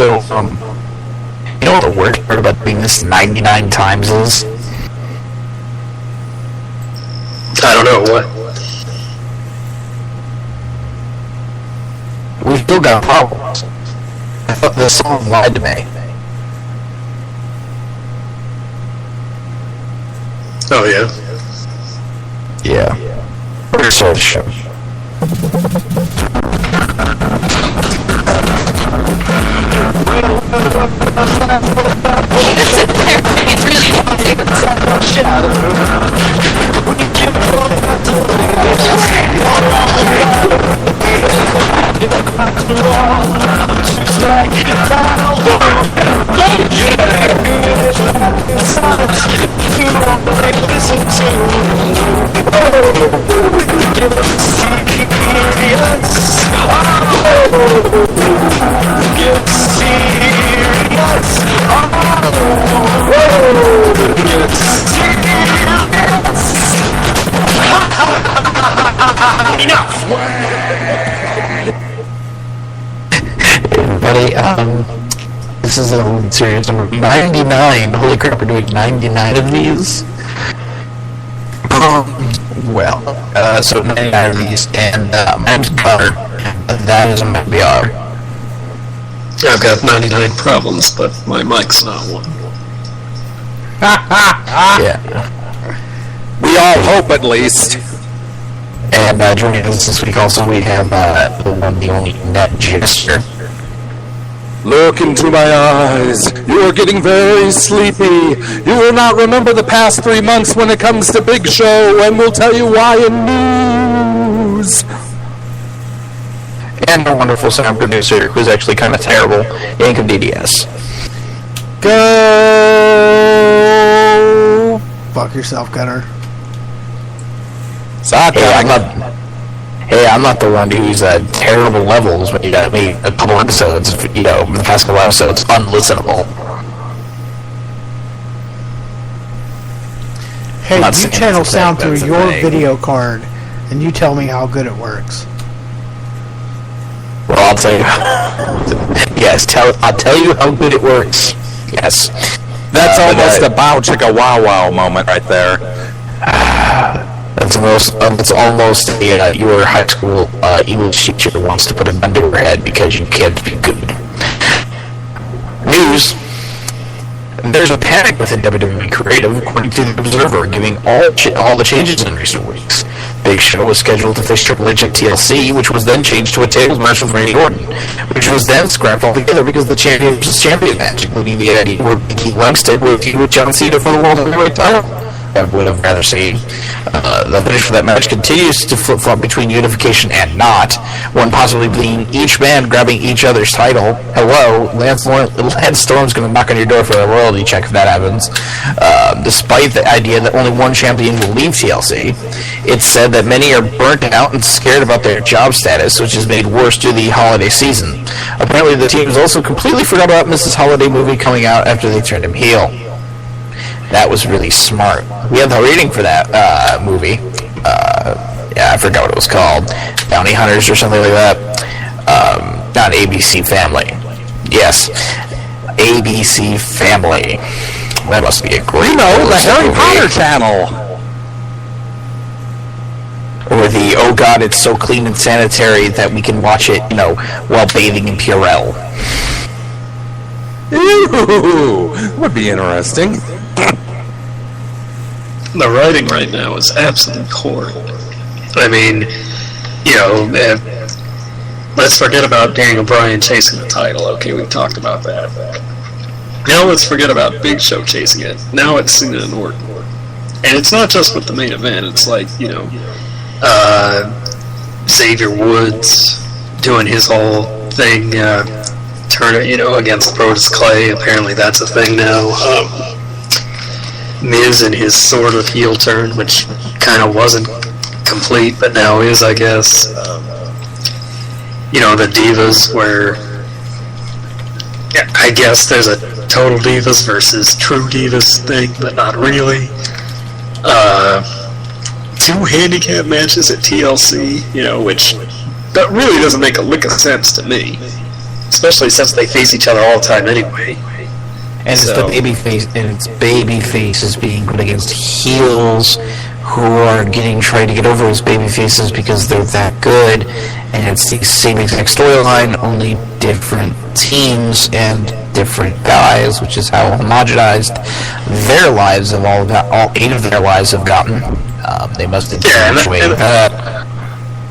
So, you know what the worst part about doing this 99 times is? I don't know, what? We still got problems. I thought this song lied to me. Oh, yeah? Yeah. We're sort of show. It's really fun to take the shit out of it. Buddy, this is a serious number. 99. Holy crap, we're doing 99 of these. So 99 of these, and mine's Connor. That is my BR. I've got 99 problems, but my mic's not one. Yeah. We all hope, at least. And joining us this week also we have the one, the only Net Jester. Look into my eyes. You are getting very sleepy. You will not remember the past 3 months when it comes to Big Show, and we'll tell you why in news. And our wonderful sound producer, who's actually kind of terrible, Yank of DDS. Go! Fuck yourself, Gunner. Hey, I'm not the one who's terrible levels when you got me a couple episodes, the past couple episodes, unlistenable. Hey, you channel sound through your video card, and you tell me how good it works. Well, I'll tell you. Yes, I'll tell you how good it works. Yes. That's almost a bow chicka wow wow moment right there. That's almost your high school English teacher wants to put a gun to your head because you can't be good. News. There's a panic within WWE Creative, according to the Observer, giving all the changes in recent weeks. Big Show was scheduled to face Triple H at TLC, which was then changed to a tables match with Randy Orton, which was then scrapped altogether because the champion versus champion match, including the idea where Becky Langston would feud with John Cena for the World Heavyweight title. I would have rather seen. The finish for that match continues to flip-flop between unification and not, one possibly being each man grabbing each other's title. Hello, Lance Storm's going to knock on your door for a royalty check if that happens. Despite the idea that only one champion will leave TLC, it's said that many are burnt out and scared about their job status, which is made worse due to the holiday season. Apparently the team has also completely forgot about Mrs. Holiday movie coming out after they turned him heel. That was really smart. We had the rating for that movie. I forgot what it was called. Bounty Hunters or something like that. Not ABC Family. Yes. ABC Family. That must be a great... the Harry Potter channel. Or the, oh god, it's so clean and sanitary that we can watch it, while bathing in Purell. Ooh, would be interesting. The writing right now is absolutely horrible. I mean, let's forget about Daniel Bryan chasing the title. Okay, we've talked about that. Now let's forget about Big Show chasing it. Now it's Cena and Orton. And it's not just with the main event. It's like, Xavier Woods doing his whole thing, against Brodus Clay. Apparently that's a thing now. Miz and his sort of heel turn, which kind of wasn't complete, but now is, I guess. The Divas, where I guess there's a total Divas versus true Divas thing, but not really. 2 handicap matches at TLC, which that really doesn't make a lick of sense to me. especially since they face each other all the time anyway. And it's the baby face, and it's baby faces being put against heels who are trying to get over as baby faces because they're that good. And it's the same exact storyline, only different teams and different guys, which is how homogenized their lives have all 8 of their lives have gotten. They must have waiting for that.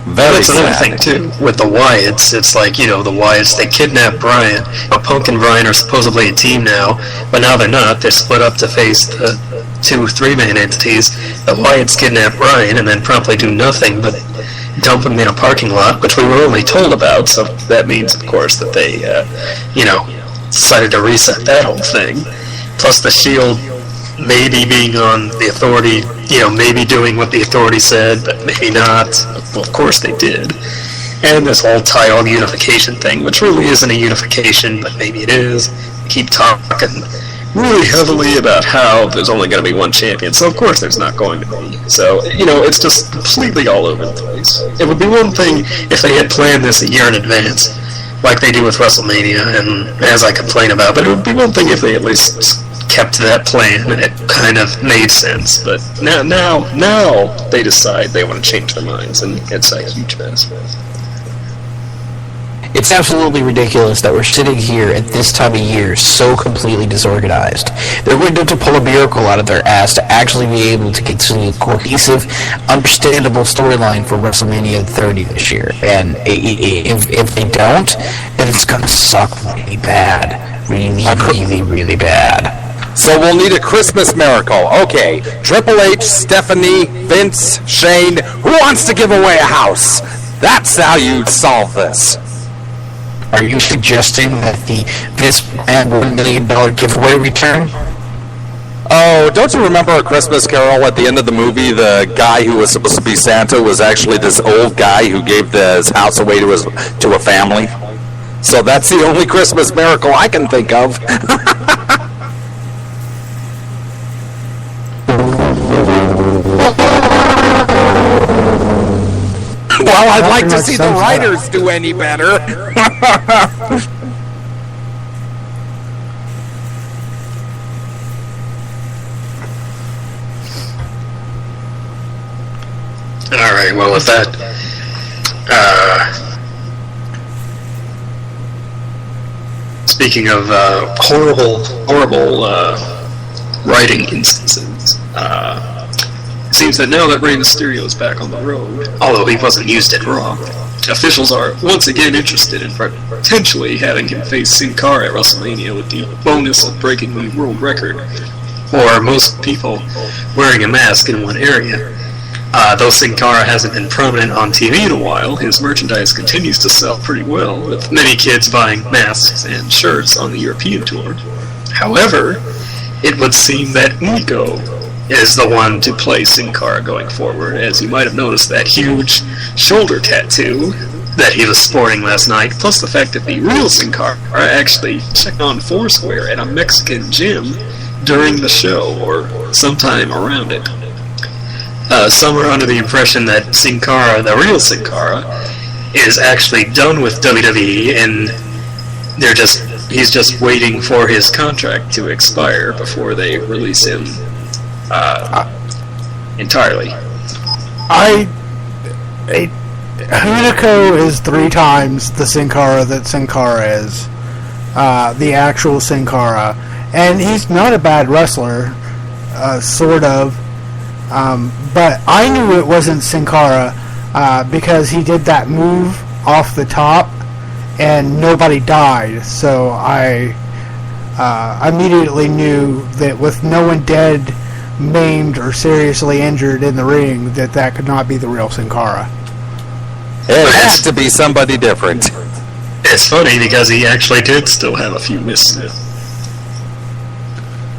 That's another thing too with the Wyatts. It's like, the Wyatts, they kidnapped Brian. Punk and Brian are supposedly a team now, but now they're not. They're split up to face the 2 3-man entities. The Wyatts kidnap Brian and then promptly do nothing but dump him in a parking lot, which we were only told about. So that means, of course, that they, decided to reset that whole thing. Plus the Shield maybe being on the Authority, maybe doing what the Authority said, but maybe not. Well, of course they did. And this whole Tile unification thing, which really isn't a unification, but maybe it is. They keep talking really heavily about how there's only going to be one champion, so of course there's not going to be. So, it's just completely all over the place. It would be one thing if they had planned this a year in advance, like they do with WrestleMania, and as I complain about, but it would be one thing if they at least kept to that plan and it kind of made sense. But now they decide they want to change their minds, and it's a huge mess. It's absolutely ridiculous that we're sitting here at this time of year so completely disorganized. They're going to have to pull a miracle out of their ass to actually be able to get to a cohesive, understandable storyline for WrestleMania 30 this year. And if they don't, then it's going to suck really bad. Really, really bad. So we'll need a Christmas miracle. Okay, Triple H, Stephanie, Vince, Shane, who wants to give away a house? That's how you solve this. Are you suggesting that this $1 million giveaway return? Oh, don't you remember A Christmas Carol at the end of the movie? The guy who was supposed to be Santa was actually this old guy who gave his house away to a family. So that's the only Christmas miracle I can think of. Well, I'd like to see the writers do any better. Alright, well, with that, speaking of horrible writing instances, it seems that now that Rey Mysterio is back on the road, although he wasn't used at Raw, officials are once again interested in potentially having him face Sin Cara at WrestleMania with the bonus of breaking the world record, or most people wearing a mask in one area. Though Sin Cara hasn't been prominent on TV in a while, his merchandise continues to sell pretty well, with many kids buying masks and shirts on the European tour. However, it would seem that Ugo is the one to play Sin Cara going forward, as you might have noticed that huge shoulder tattoo that he was sporting last night, plus the fact that the real Sin Cara actually checked on Foursquare at a Mexican gym during the show, or sometime around it. Some are under the impression that Sin Cara, the real Sin Cara, is actually done with WWE, and he's just waiting for his contract to expire before they release him entirely. Hunico is 3 times the Sin Cara that Sin Cara is, the actual Sin Cara, and he's not a bad wrestler, sort of. But I knew it wasn't Sin Cara because he did that move off the top and nobody died. So I immediately knew that with no one dead, maimed, or seriously injured in the ring, that could not be the real Sin Cara. It has to be somebody different. It's funny because he actually did still have a few misses.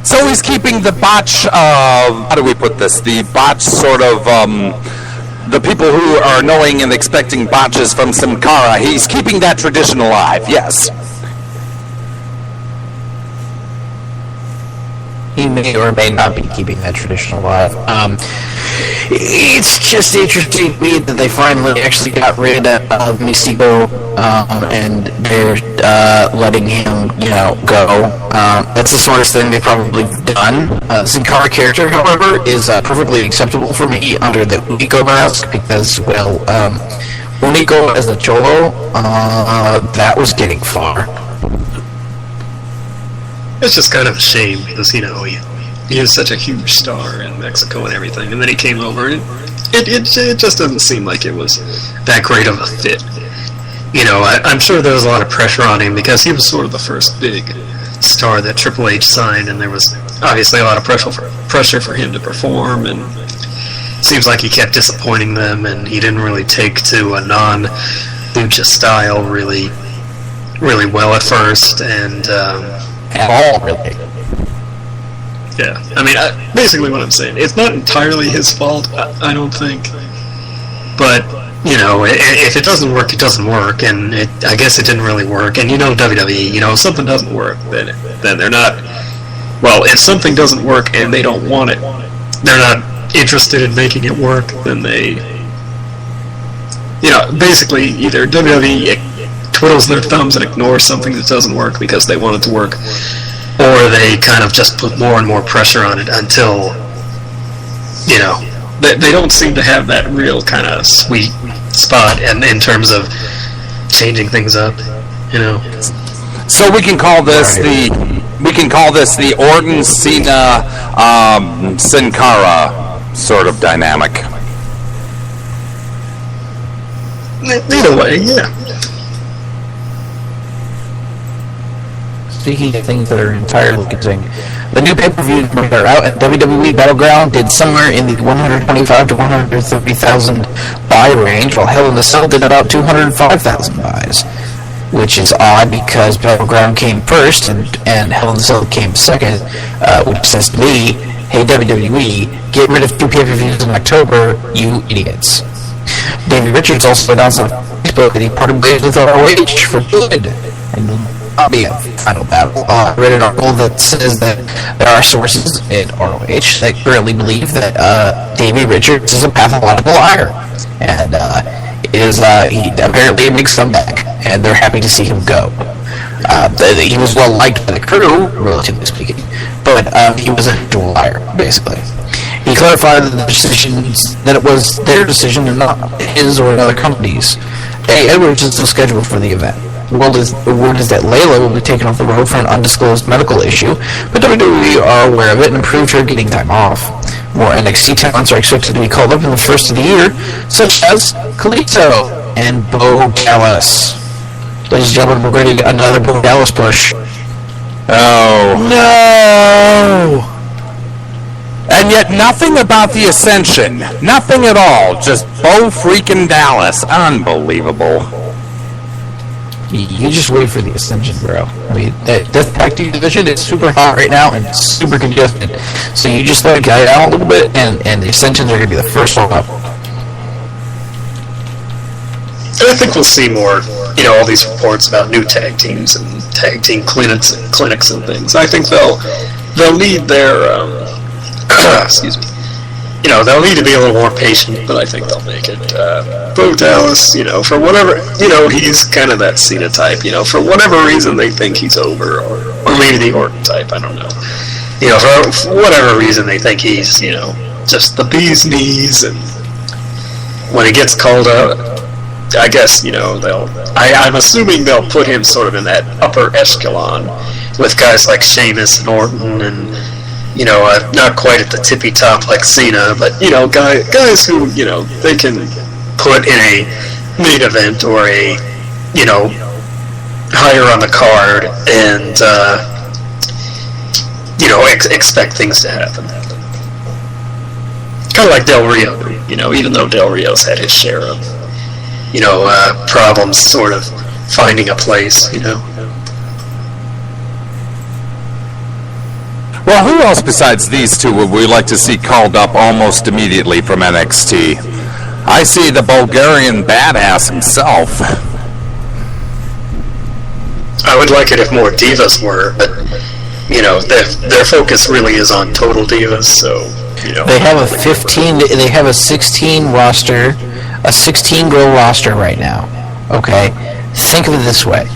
So he's keeping the botch, how do we put this? The botch sort of, the people who are knowing and expecting botches from Sin Cara, he's keeping that tradition alive, yes. He may or may not be keeping that tradition alive. It's just interesting to me that they finally actually got rid of Mystico, and they're letting him, go. That's the sort of thing they've probably done. Sin Cara character, however, is perfectly acceptable for me under the Unico mask because, Unico as a Cholo, that was getting far. It's just kind of a shame because, he is such a huge star in Mexico and everything, and then he came over, and it just doesn't seem like it was that great of a fit. I'm sure there was a lot of pressure on him because he was sort of the first big star that Triple H signed, and there was obviously a lot of pressure for him to perform, and it seems like he kept disappointing them, and he didn't really take to a non-lucha style really, really well at first, and at all, really. Yeah, basically what I'm saying, it's not entirely his fault, I don't think, but, if it doesn't work, it doesn't work, and I guess it didn't really work, and WWE, if something doesn't work, then they're not, if something doesn't work and they don't want it, they're not interested in making it work, then they, basically either WWE twiddles their thumbs and ignores something that doesn't work because they want it to work, or they kind of just put more and more pressure on it until, they don't seem to have that real kind of sweet spot in terms of changing things up, So we can call this the Orton Cena Sin Cara sort of dynamic. Either way, yeah. Speaking of things that are entirely confusing, the new pay-per-views are out, and WWE Battleground did somewhere in the 125 to 130,000 buy range, while Hell in a Cell did about 205,000 buys, which is odd because Battleground came first and Hell in a Cell came second, which says to me, hey WWE, get rid of 2 pay-per-views in October, you idiots. Davey Richards also announced on Facebook that he parted ways with ROH for good, and I'll be a final battle. I read an article that says that there are sources in ROH that currently believe that Davey Richards is a pathological liar, and he apparently makes some back, and they're happy to see him go. He was well liked by the crew, relatively speaking, but he was a dual liar, basically. He clarified that it was their decision and not his or another company's. Eddie Edwards is still scheduled for the event. The word is that Layla will be taken off the road for an undisclosed medical issue, but WWE are aware of it and approved her getting time off. More NXT talents are expected to be called up in the first of the year, such as Kalisto and Bo Dallas. Ladies and gentlemen, we're going to get another Bo Dallas push. Oh. No! And yet nothing about the Ascension. Nothing at all. Just Bo freaking Dallas. Unbelievable. You just wait for the Ascension, bro. Death Tag Team division is super hot right now and super congested. So you just let it guy out a little bit, and the Ascensions are going to be the first one up. And I think we'll see more, all these reports about new tag teams and tag team clinics and things. I think they'll need their, excuse me, they'll need to be a little more patient, but I think they'll make it. Bo Dallas, for whatever, he's kind of that Cena type, for whatever reason they think he's over, or maybe the Orton type, I don't know. For whatever reason they think he's, just the bee's knees, and when he gets called out, I guess, I'm assuming they'll put him sort of in that upper echelon with guys like Sheamus and Orton and, not quite at the tippy top like Cena, but, guys who, they can put in a main event or a, higher on the card and, expect things to happen. Kind of like Del Rio, even though Del Rio's had his share of, problems sort of finding a place, Well, who else besides these two would we like to see called up almost immediately from NXT? I see the Bulgarian badass himself. I would like it if more divas were, but, their focus really is on Total Divas. So they have a 16 roster, a 16 girl roster right now. Okay, think of it this way,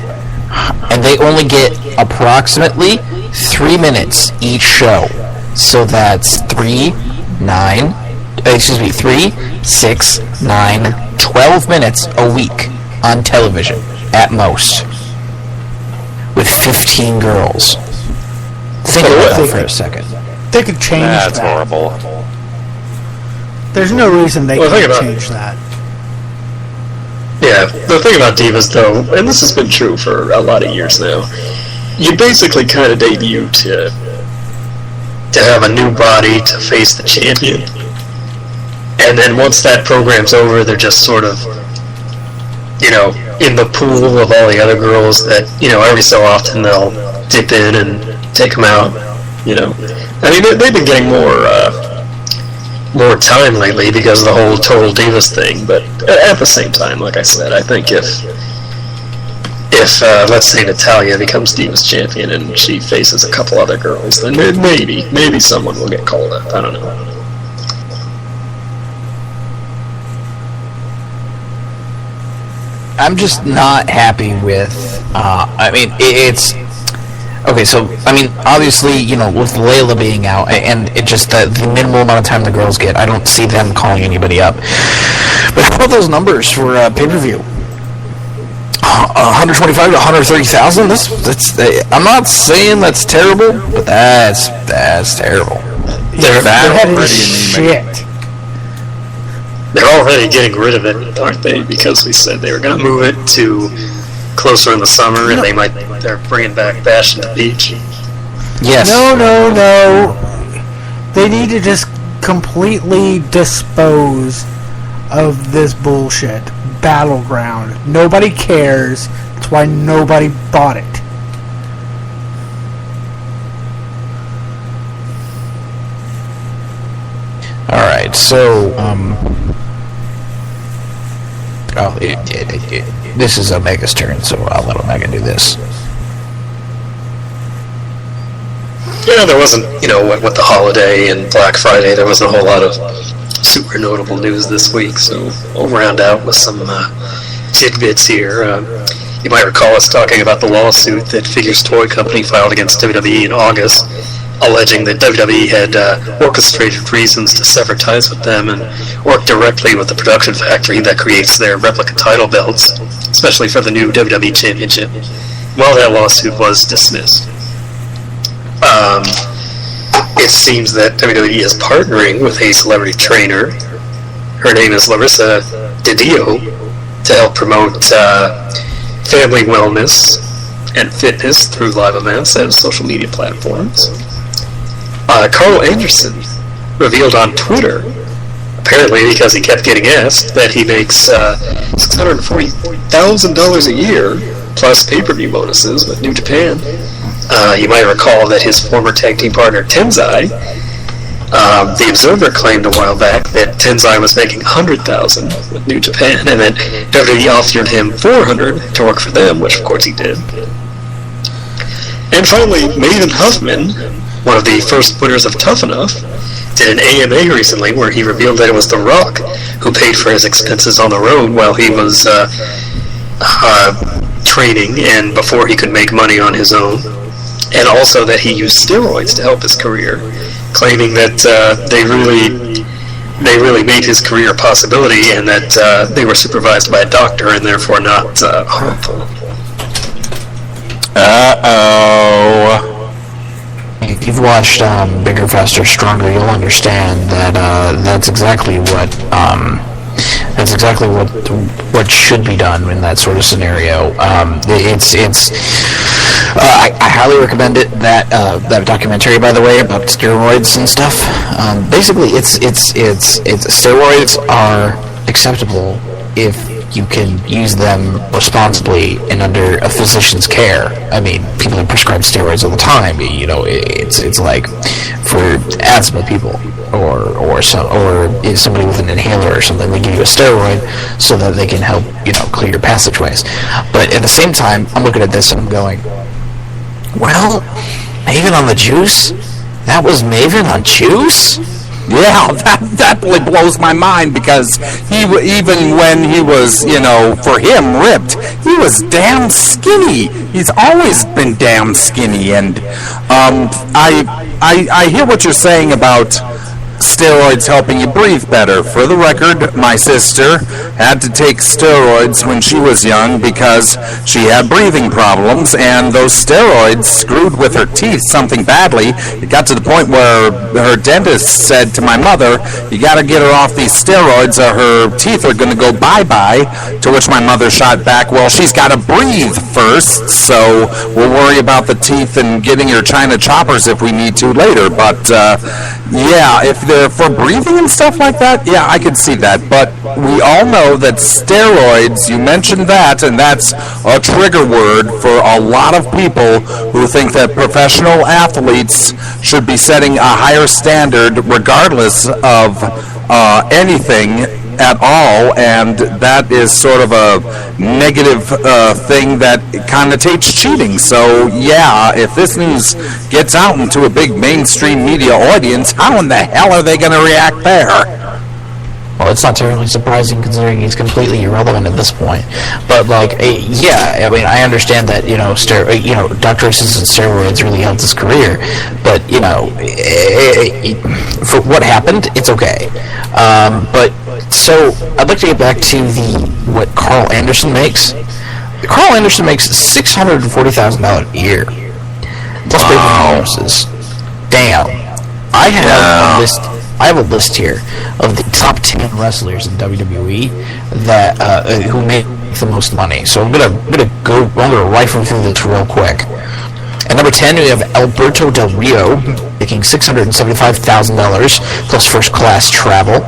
and they only get approximately 3 minutes each show. So that's 3, 6, 9, 12 minutes a week on television at most, with 15 girls. Think about that for a second. They could change That's that. horrible. There's no reason they can't about- change that. Yeah, the thing about Divas, though, and this has been true for a lot of years now, you basically kind of debut to have a new body to face the champion. And then once that program's over, they're just sort of, in the pool of all the other girls that, every so often they'll dip in and take them out, I mean, they've been getting more time lately because of the whole Total Divas thing, but at the same time, like I said, I think if let's say Natalya becomes Divas champion and she faces a couple other girls, then maybe someone will get called up. I don't know. I'm just not happy with. It's okay. So obviously, with Layla being out, and it just the minimal amount of time the girls get, I don't see them calling anybody up. But how about those numbers for pay-per-view? 125 to 130,000. That's. I'm not saying that's terrible, but that's terrible. That is shit. They're already getting rid of it, aren't they? Because we said they were going to move it to closer in the summer, and they're bringing back Bash at the Beach. Yes. No. They need to just completely dispose of this bullshit. Battleground. Nobody cares. That's why nobody bought it. Alright, so, this is Omega's turn, so I'll let Omega do this. Yeah, there wasn't, with the holiday and Black Friday, there wasn't a whole lot of super notable news this week, so I'll round out with some tidbits here. You might recall us talking about the lawsuit that Figures Toy Company filed against WWE in August, alleging that WWE had orchestrated reasons to sever ties with them and work directly with the production factory that creates their replica title belts, especially for the new WWE Championship. Well, that lawsuit was dismissed. It seems that WWE is partnering with a celebrity trainer. Her name is Larissa DiDio, to help promote family wellness and fitness through live events and social media platforms. Carl Anderson revealed on Twitter, apparently because he kept getting asked, that he makes $640,000 a year plus pay-per-view bonuses with New Japan. You might recall that his former tag team partner Tenzai, the Observer claimed a while back that Tenzai was making $100,000 with New Japan, and that WWE offered him $400 to work for them, which of course he did. And finally, Maven Huffman, one of the first winners of Tough Enough, did an AMA recently where he revealed that it was The Rock who paid for his expenses on the road while he was training and before he could make money on his own, and also that he used steroids to help his career, claiming that they really made his career a possibility and that they were supervised by a doctor and therefore not harmful. Uh-oh. If you've watched Bigger, Faster, Stronger, you'll understand that that's exactly what should be done in that sort of scenario. I highly recommend it. That documentary, by the way, about steroids and stuff. Basically, it's steroids are acceptable if you can use them responsibly and under a physician's care. I mean, people are prescribed steroids all the time. It's like for asthma people or if somebody with an inhaler or something, they give you a steroid so that they can help clear your passageways. But at the same time, I'm looking at this and I'm going, well, Maven on the juice? That was Maven on juice? Yeah, that really blows my mind because even when he was, for him, ripped, he was damn skinny. He's always been damn skinny, and I hear what you're saying about steroids helping you breathe better. For the record, my sister had to take steroids when she was young because she had breathing problems, and those steroids screwed with her teeth something badly. It got to the point where her dentist said to my mother, you got to get her off these steroids or her teeth are going to go bye-bye, to which my mother shot back, well, she's got to breathe first, so we'll worry about the teeth and getting her China choppers if we need to later. But yeah, if they're for breathing and stuff like that, yeah, I could see that. But we all know that steroids, you mentioned that, and that's a trigger word for a lot of people who think that professional athletes should be setting a higher standard regardless of anything at all, and that is sort of a negative thing that connotates cheating. So yeah, if this news gets out into a big mainstream media audience, how in the hell are they going to react there? Well, it's not terribly surprising considering he's completely irrelevant at this point. But yeah, I mean, I understand that Dr. Assistant steroids really helped his career, but for what happened, it's okay. But so I'd like to get back to what Carl Anderson makes. Carl Anderson makes $640,000 a year plus baby bonuses. Damn, I have a list here of the top 10 wrestlers in WWE that who make the most money. So I'm gonna rifle through this real quick. At number 10, we have Alberto Del Rio making $675,000 plus first class travel.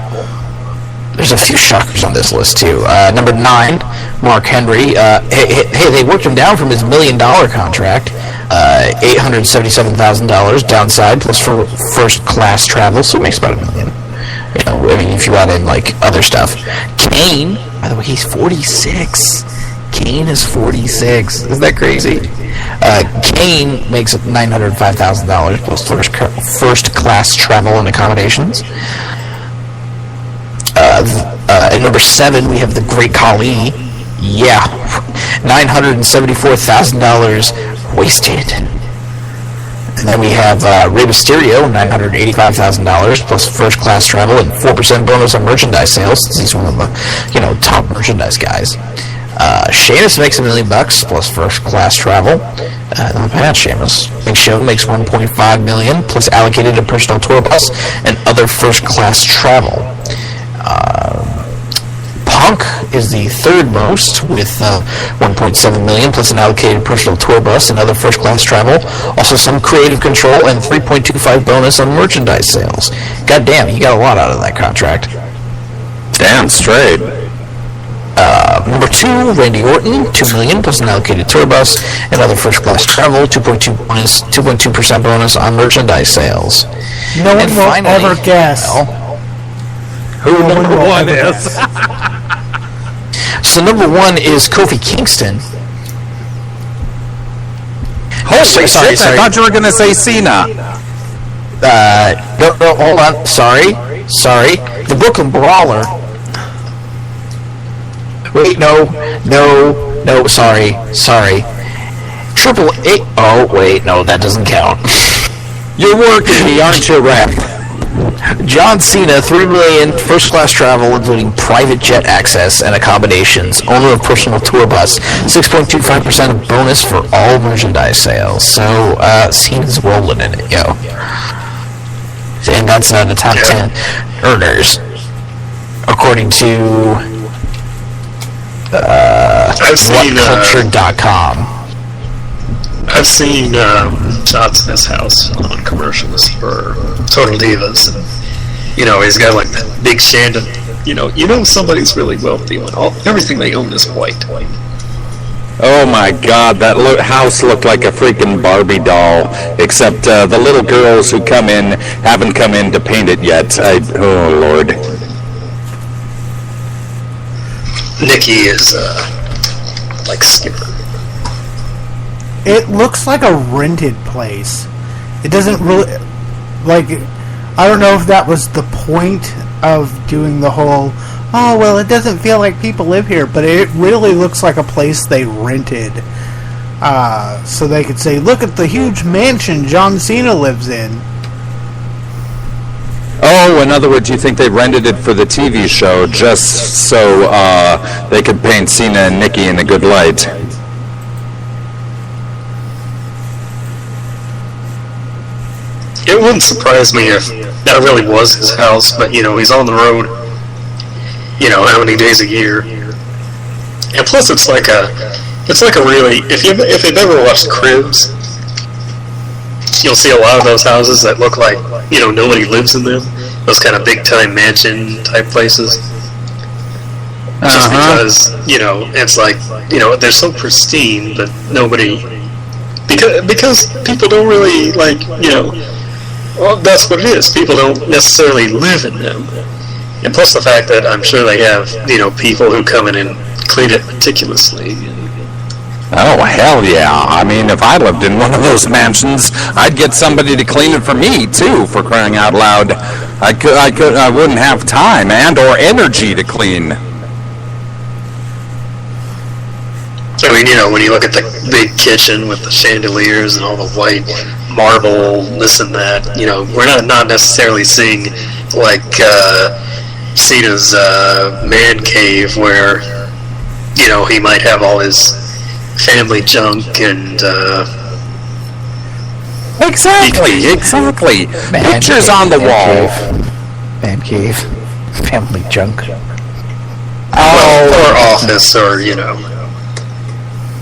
There's a few shockers on this list too. Number 9, Mark Henry. Hey, they worked him down from his $1 million contract. $877,000 downside plus for first class travel, so it makes about $1 million. I mean, if you add in other stuff. Kane, by the way, he's 46. Kane is 46. Isn't that crazy? Kane makes $905,000 plus first class travel and accommodations. At number 7, we have the Great Khali. Yeah, $974,000 wasted. And then we have Rey Mysterio, $985,000 plus first class travel and 4% bonus on merchandise sales, since he's one of the top merchandise guys. Sheamus makes $1 million plus first class travel. Not bad, Sheamus. Big Show makes $1.5 million plus allocated a personal tour bus and other first class travel. Punk is the third most with $1.7 million plus an allocated personal tour bus and other first class travel. Also some creative control and 3.25 bonus on merchandise sales. God damn, he got a lot out of that contract. Damn straight. Number 2, Randy Orton, $2 million plus an allocated tour bus and other first class travel, 2.2% bonus on merchandise sales. No one will ever guess who number 1 is. So number 1 is Kofi Kingston. Holy shit, I thought you were going to say Cena. No, hold on. Sorry. The Brooklyn Brawler. Wait, no, sorry. Triple H. Oh, wait, no, that doesn't count. You're working me, aren't you, Rap? John Cena, $3 million first class travel, including private jet access and accommodations. Owner of personal tour bus, 6.25% of bonus for all merchandise sales. So, Cena's rolling in it, yo. And that's the top 10 earners, according to WhatCulture.com. I've seen shots in his house on commercials for Total Divas, and he's got that big Shandon. Somebody's really wealthy when everything they own is white. Oh my God, that house looked like a freaking Barbie doll. Except the little girls who come in haven't come in to paint it yet. Oh Lord. Nikki is like Skipper. It looks like a rented place. it doesn't really, like, I don't know if that was the point of doing the whole, oh, well, it doesn't feel like people live here, but it really looks like a place they rented. So they could say, look at the huge mansion John Cena lives in. Oh, in other words, you think they rented it for the TV show just so they could paint Cena and Nikki in a good light? It wouldn't surprise me if that really was his house, but he's on the road, how many days a year. And plus it's like a really, if you've ever watched Cribs, you'll see a lot of those houses that look like, nobody lives in them. Those kind of big time mansion type places. Just because, it's like, they're so pristine, but nobody, because people don't really like, well, that's what it is. People don't necessarily live in them. And plus the fact that I'm sure they have, people who come in and clean it meticulously. Oh, hell yeah. I mean, if I lived in one of those mansions, I'd get somebody to clean it for me, too, for crying out loud. I wouldn't have time and or energy to clean. I mean, when you look at the big kitchen with the chandeliers and all the white marble, this and that, we're not necessarily seeing like Cena's man cave where, he might have all his family junk and Exactly. Pictures on the wall. Man cave. Family junk. or office, or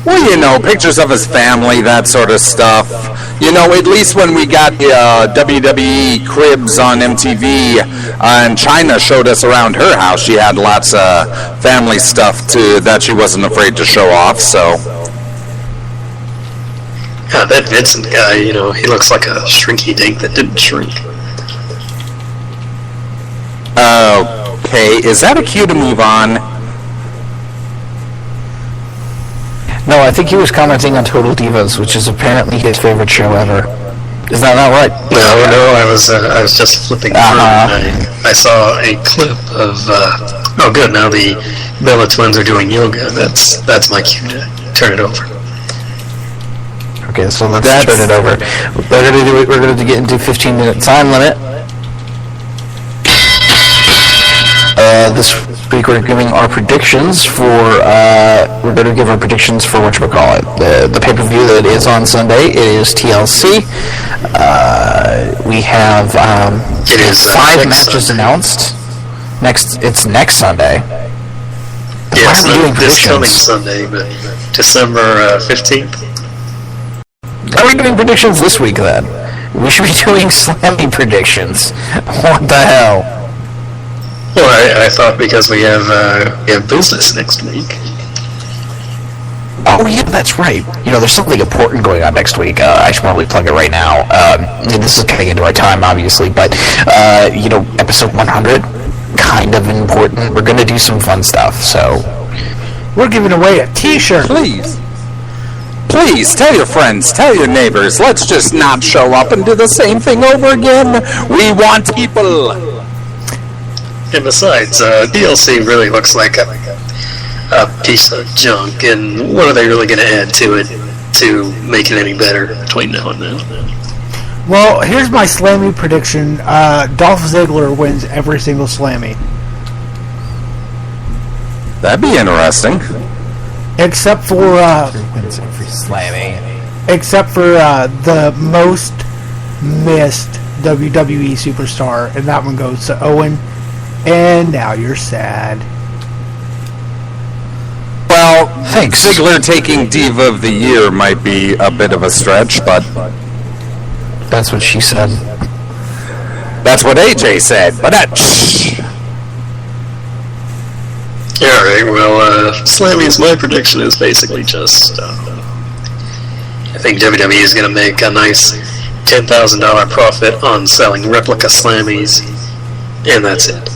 Well, pictures of his family, that sort of stuff. At least when we got the WWE Cribs on MTV, and China showed us around her house, she had lots of family stuff too that she wasn't afraid to show off. So, yeah, that Vincent guy, he looks like a shrinky dink that didn't shrink. Okay, is that a cue to move on? No, I think he was commenting on Total Divas, which is apparently his favorite show ever. Is that not right? No, I was just flipping through and I saw a clip of, oh good, now the Bella twins are doing yoga. That's my cue to turn it over. Okay, so let's turn it over. We're going to get into 15-minute time limit. This week we're giving our predictions for, we're going to give our predictions for whatchamacallit, the pay-per-view that is on Sunday. It is TLC. We have It is 5 matches announced. It's next Sunday. Yes, Why are we doing this coming predictions? Sunday, but December 15th. Why are we doing predictions this week then? We should be doing Slammy predictions. What the hell? Well, I thought because we have business next week. Oh yeah, that's right. There's something important going on next week. I should probably plug it right now. This is getting into our time, obviously, but episode 100, kind of important. We're gonna do some fun stuff. So We're giving away a T-shirt. Please, tell your friends, tell your neighbors. Let's just not show up and do the same thing over again. We want people. And besides, DLC really looks like a piece of junk, and what are they really going to add to it to make it any better between now and then? Well, here's my Slammy prediction. Dolph Ziggler wins every single Slammy. That'd be interesting. Except for, wins every Slammy. except for the most missed WWE superstar, and that one goes to Owen. And now you're sad. Well, Ziggler taking Diva of the Year might be a bit of a stretch, but That's what she said. that's what AJ said. But Alright, well, Slammy's my prediction is basically just, I think WWE is going to make a nice $10,000 profit on selling replica Slammies, and that's it.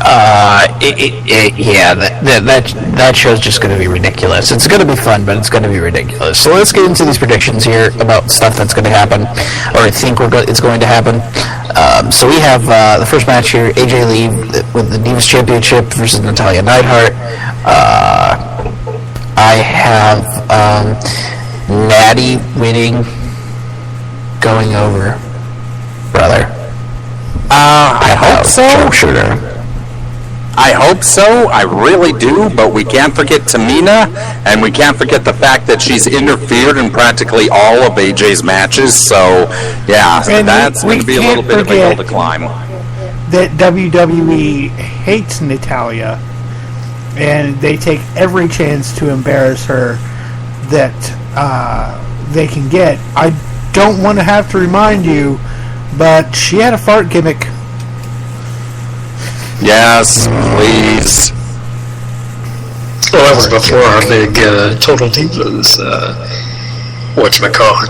Yeah, that show's just going to be ridiculous. It's going to be fun, but it's going to be ridiculous. So let's get into these predictions here about stuff that's going to happen, or I think it's going to happen. So we have the first match here: AJ Lee with the Divas Championship versus Natalya Neidhart. I have Natty winning, going over, brother. I hope so. Sure. I hope so. I really do. But we can't forget Tamina, and we can't forget the fact that she's interfered in practically all of AJ's matches. So, yeah, and that's going to be a little bit of a hill to climb. That WWE hates Natalya, and they take every chance to embarrass her that they can get. I don't want to have to remind you, but she had a fart gimmick. Yes, please. Well, that was before our big Total Divas, whatchamacallit.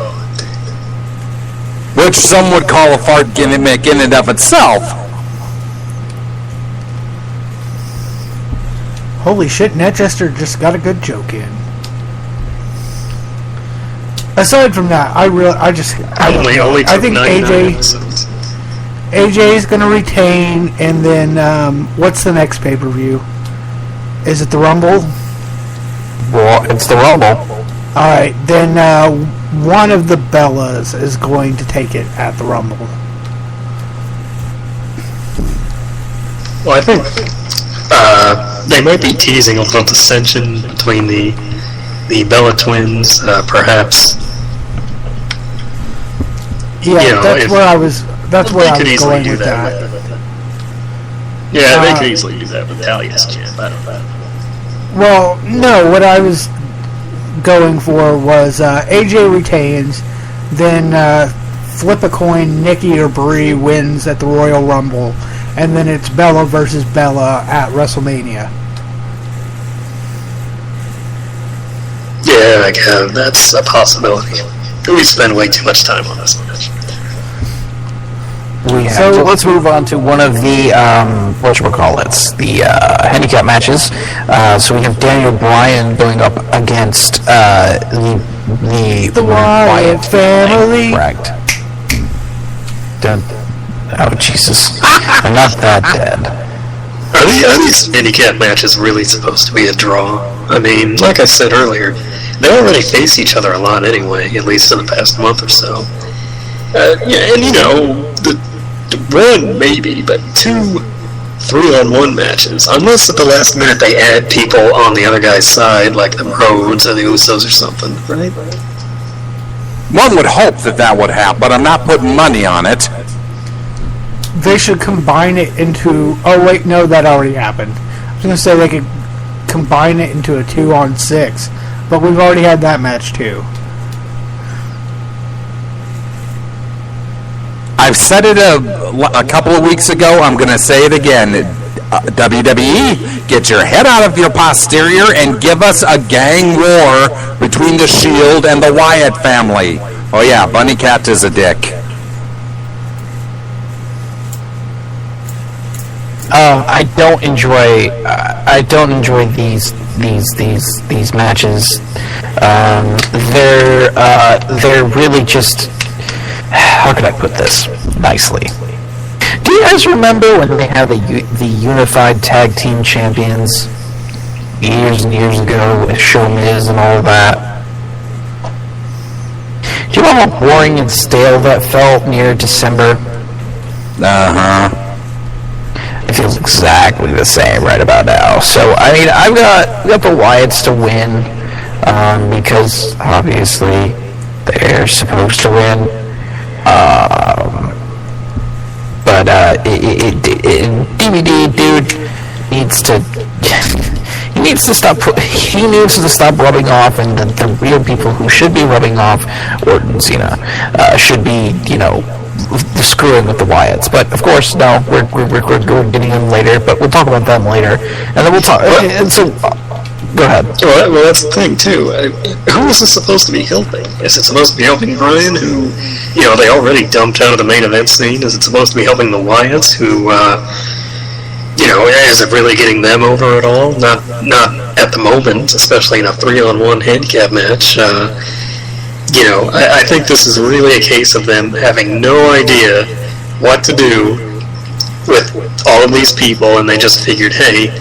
Which some would call a fart gimmick in and of itself. Holy shit, Netchester just got a good joke in. Aside from that, I think AJ's going to retain, and then what's the next pay-per-view? Is it the Rumble? Well, it's the Rumble. Alright, then one of the Bellas is going to take it at the Rumble. Well, I think they might be teasing a little dissension between the Bella twins, perhaps. Yeah, that's where I was going with that. Yeah, they could easily do that with Talia's champ. I don't know. Well, no, what I was going for was AJ retains, then flip a coin, Nikki or Brie wins at the Royal Rumble, and then it's Bella versus Bella at WrestleMania. Yeah, that's a possibility. We spend way too much time on this match. So let's move on to one of the the handicap matches. So we have Daniel Bryan going up against the Wyatt family. Correct. Oh Jesus! I'm not that dead. Are these handicap matches really supposed to be a draw? I mean, like I said earlier, they already face each other a lot anyway, at least in the past month or so. Yeah, and the one maybe, but 2 3-on-1 matches, unless at the last minute they add people on the other guy's side, like the Rhodes or the Usos or something, right? One would hope that would happen, but I'm not putting money on it. They should combine it into... Oh, wait, no, that already happened. I was going to say they could combine it into a 2-on-6, but we've already had that match, too. I've said it a couple of weeks ago. I'm going to say it again. WWE, get your head out of your posterior and give us a gang war between the Shield and the Wyatt family. Oh yeah, Bunny Cat is a dick. I don't enjoy these matches. They're really just, how can I put this nicely? Do you guys remember when they had the unified tag team champions years and years ago with Show Miz and all of that? Do you know how boring and stale that felt near December? Uh-huh. It feels exactly the same right about now. So, I mean, I've got the Wyatts to win, because obviously they're supposed to win. But DVD dude needs to stop rubbing off, and the real people who should be rubbing off Orton, Cena, should be, screwing with the Wyatts. But of course, no, we're getting them later. But we'll talk about them later, and then we'll talk. And so, go ahead. Well, that's the thing too. Who is this supposed to be helping? Is it supposed to be helping Bryan, who, they already dumped out of the main event scene? Is it supposed to be helping the Wyatts, who, is it really getting them over at all? Not at the moment, especially in a 3-on-1 handicap match. I think this is really a case of them having no idea what to do with all of these people, and they just figured, hey,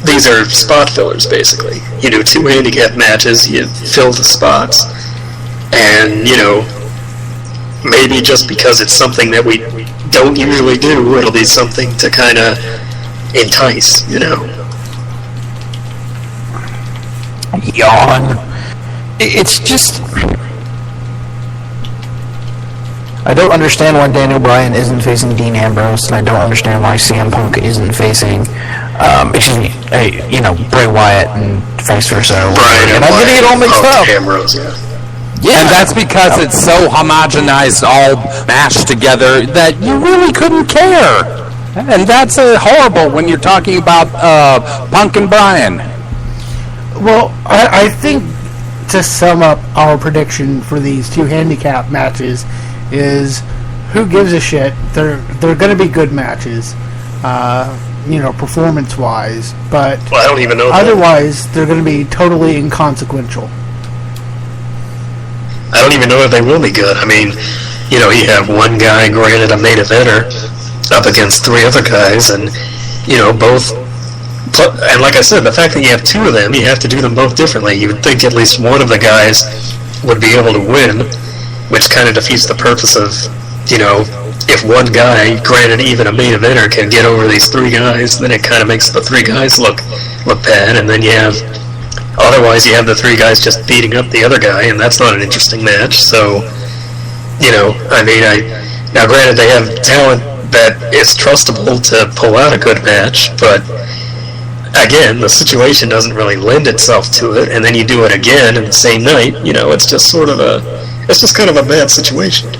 these are spot fillers, basically. 2 handicap matches, you fill the spots, and, maybe just because it's something that we don't usually do, it'll be something to kind of entice, Yawn. It's just... I don't understand why Daniel Bryan isn't facing Dean Ambrose, and I don't understand why CM Punk isn't facing, Bray Wyatt and vice versa. Bryan and I'm getting it all mixed up. Ambrose, yeah. Yeah. And that's because it's so homogenized, all mashed together, that you really couldn't care. And that's horrible when you're talking about Punk and Bryan. Well, I think to sum up our prediction for these 2 handicap matches is, who gives a shit? They're going to be good matches, performance-wise, but well, I don't even know otherwise they're going to be totally inconsequential. I don't even know if they will be good. I mean, you have one guy, granted a main eventer, up against 3 other guys, and, both... And like I said, the fact that you have 2 of them, you have to do them both differently. You would think at least one of the guys would be able to win, which kind of defeats the purpose of, if one guy, granted even a main eventer, can get over these 3 guys, then it kind of makes the 3 guys look bad, and then otherwise you have the 3 guys just beating up the other guy, and that's not an interesting match. So, now granted they have talent that is trustable to pull out a good match, but again, the situation doesn't really lend itself to it, and then you do it again in the same night, it's just kind of a bad situation.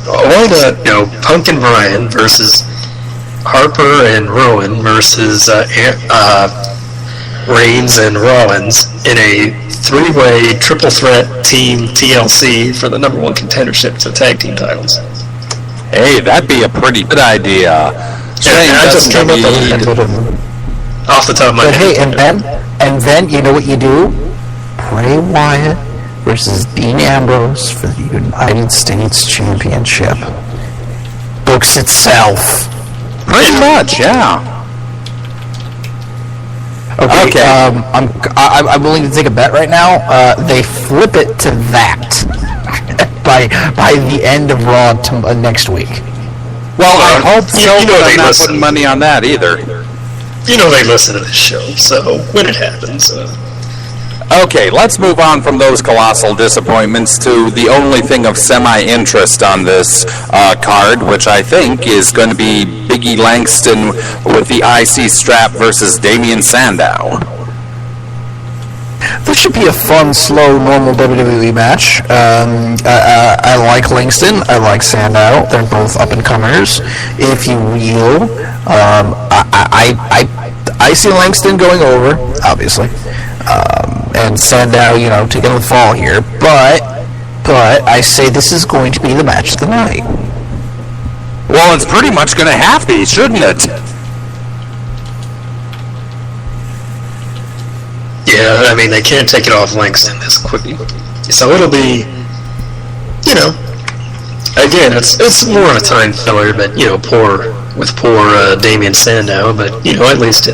Why not, Punk and Bryan versus Harper and Rowan versus Reigns and Rollins in a 3-way triple threat team TLC for the number 1 contendership to the tag team titles. Hey, that'd be a pretty good idea. I just came up with off the top of my head. Hey, and then you know what you do? Bray Wyatt versus Dean Ambrose for the United States Championship. Books itself. Pretty much, yeah. Okay. I'm willing to take a bet right now. They flip it to that by the end of Raw next week. Well, I hope so, but I'm not listen. putting money on that either. They listen to this show, so when it happens. Okay, let's move on from those colossal disappointments to the only thing of semi-interest on this card, which I think is going to be Biggie Langston with the IC strap versus Damian Sandow. This should be a fun, slow, normal WWE match. I like Langston. I like Sandow. They're both up-and-comers, if you will. I see Langston going over, obviously. And Sandow, taking the fall here. But I say this is going to be the match of the night. Well, it's pretty much going to have to be, shouldn't it? Yeah, they can't take it off Langston this quickly. So it'll be, again, it's more of a time filler, but, poor Damian Sandow, but, at least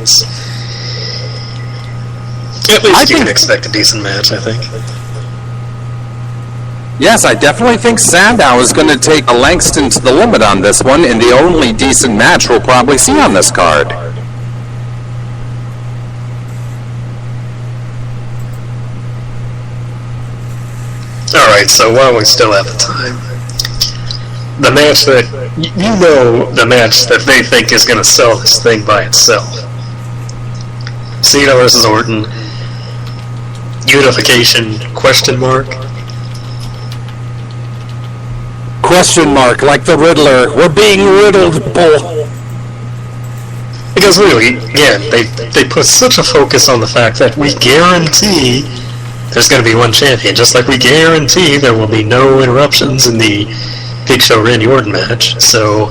you can expect a decent match, I think. Yes, I definitely think Sandow is going to take Langston to the limit on this one, and the only decent match we'll probably see on this card. Alright, so while we still have the time, the match that, the match that they think is going to sell this thing by itself. Cena versus Orton, unification, question mark? Question mark, like the Riddler. We're being riddled, bull. Because really, again, they put such a focus on the fact that we guarantee there's going to be one champion, just like we guarantee there will be no interruptions in the Big Show Randy Orton match. So,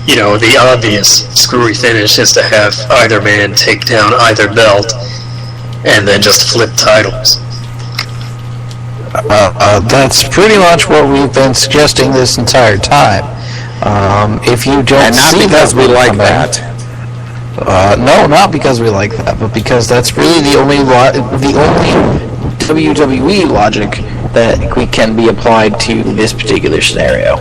you know, the obvious screwy finish is to have either man take down either belt and then just flip titles. That's pretty much what we've been suggesting this entire time. If you don't And not see because we like coming, that. no, not because we like that, but because that's really the only WWE logic that can be applied to this particular scenario.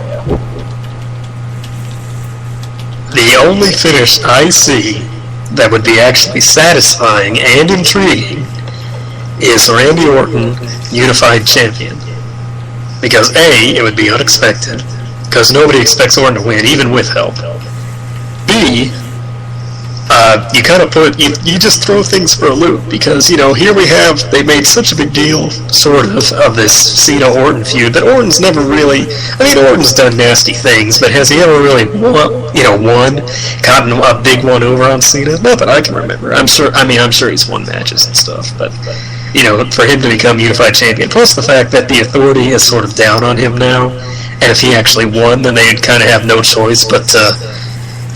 The only finish I see that would be actually satisfying and intriguing is Randy Orton, unified champion. Because A, it would be unexpected, because nobody expects Orton to win, even with help. B, you kind of you just throw things for a loop, because, you know, here we have, they made such a big deal, sort of this Cena-Orton feud, but Orton's never really, I mean, Orton's done nasty things, but has he ever really won, gotten a big one over on Cena? Not that I can remember. I'm sure he's won matches and stuff, but, you know, for him to become unified champion, plus the fact that the Authority is sort of down on him now, and if he actually won, then they'd kind of have no choice but to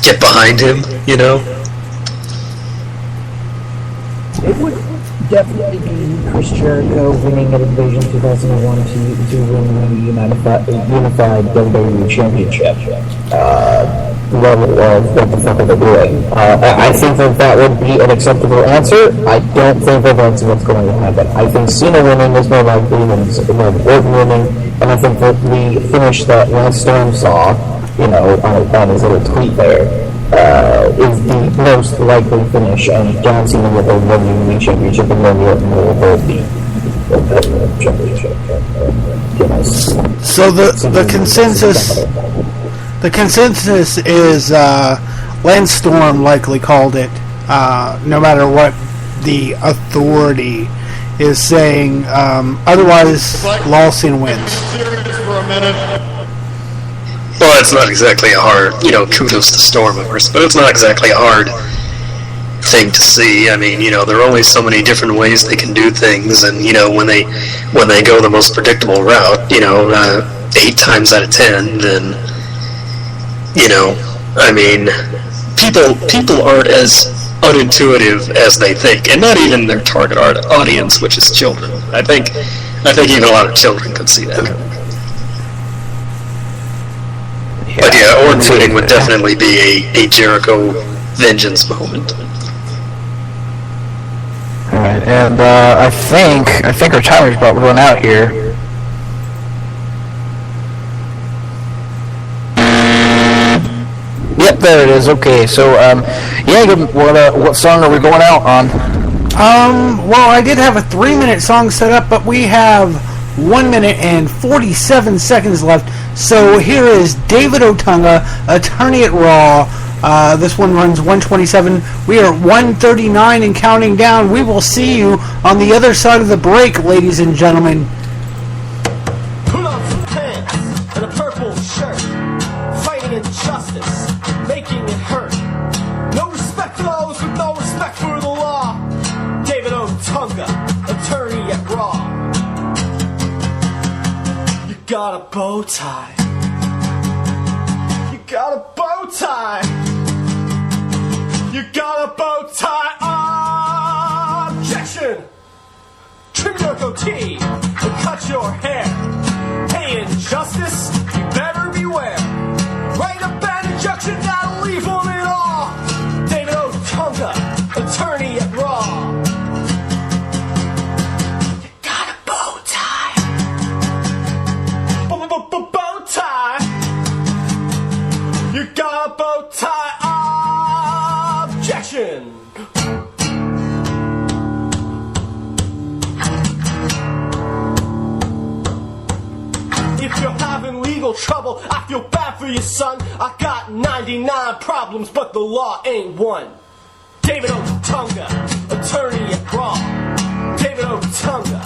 get behind him, you know? It would definitely be Chris Jericho winning at Invasion 2001 to win the unified WWE Championship. Level of what the fuck are they doing? I think that would be an acceptable answer. I don't think that's what's going to happen. I think Cena winning is more likely than Orton winning, and I think that the finish that Lance Storm saw, you know, on his little tweet there, is the most likely finish, and John Cena with a WWE Championship and Randy Orton will both be championship. So the consensus is Lance Storm likely called it, no matter what the Authority is saying. Otherwise, Lawson wins. Well, it's not exactly a hard, you know, kudos to Storm, of course, but it's not exactly a hard thing to see. I mean, you know, there are only so many different ways they can do things, and, you know, when they go the most predictable route, you know, 8 times out of 10, then, you know, I mean, people aren't as unintuitive as they think, and not even their target audience, which is children. I think even a lot of children could see that. But yeah, Orton winning would definitely be a Jericho vengeance moment. Alright, and I think our timer's about to run out here. Yep, there it is. Okay, so what song are we going out on? Well, I did have a 3-minute song set up, but we have 1 minute and 47 seconds left. So here is David Otunga, attorney at Raw. This one runs 127. We are at 139 and counting down. We will see you on the other side of the break, ladies and gentlemen. Put on some pants and a purple shirt, fighting injustice, making it hurt. No respect for those with no respect for the law. David Otunga, attorney at Raw. You got a bow tie. You got a bow tie. You got a bow tie. Objection! Trim your goatee and cut your hair. Hey, injustice, you better beware. Write a bad injunction that'll leave on it all. David Otunga, attorney at Raw. You got a bow tie. Bow tie. You got a bow tie. Objection. If you're having legal trouble, I feel bad for your son. I got 99 problems, but the law ain't one. David Otunga, attorney at Raw. David Otunga,